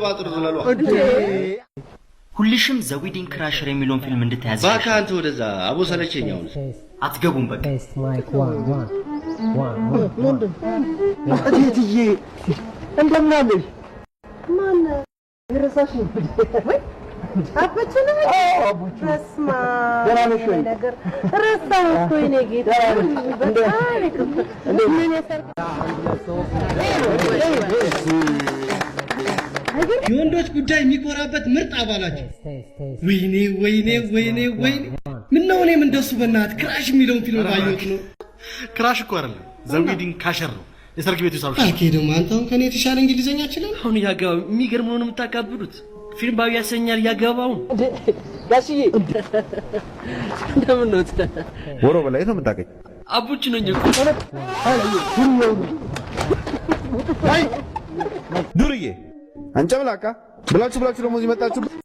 ቋጥር ዝላሉ ሁልሽም ዘዊዲንግ ክራሸር የሚለውን ፊልም እንድታያዝ ባካ አንተ ወደዛ አቦ ሰለቸኛው አትገቡም በቃ እትዬ እንደምን አለሽ ማን ይረሳሽ ወይ አባችን ነው በስማ ደራነሽ ወይ ነገር ረሳው እኮ እኔ ጌታ እንዴ ምን ያሰርክ የወንዶች ጉዳይ የሚቆራበት ምርጥ አባላችሁ ወይኔ ወይኔ ወይኔ ወይኔ ምን ነው እኔም እንደሱ በእናት ክራሽ የሚለውን ፊልም ባየሁት ነው ክራሽ እኮ አይደለም ዘዊዲንግ ካሸር ነው የሰርግ ቤቱ ሳብሽ አኬ ደግሞ አንተው ከኔ የተሻለ እንግሊዘኛ ይችላል አሁን ያጋው የሚገርመው ነው የምታካብዱት ፊልም ባዩ ያሰኛል ያጋባው ጋሽዬ እንደምን ነው ወሮ በላይ ነው የምታገኝ አቡች ነኝ እኮ ዱርዬ አንጨምላቃ ብላችሁ ደግሞ እዚህ መጣችሁ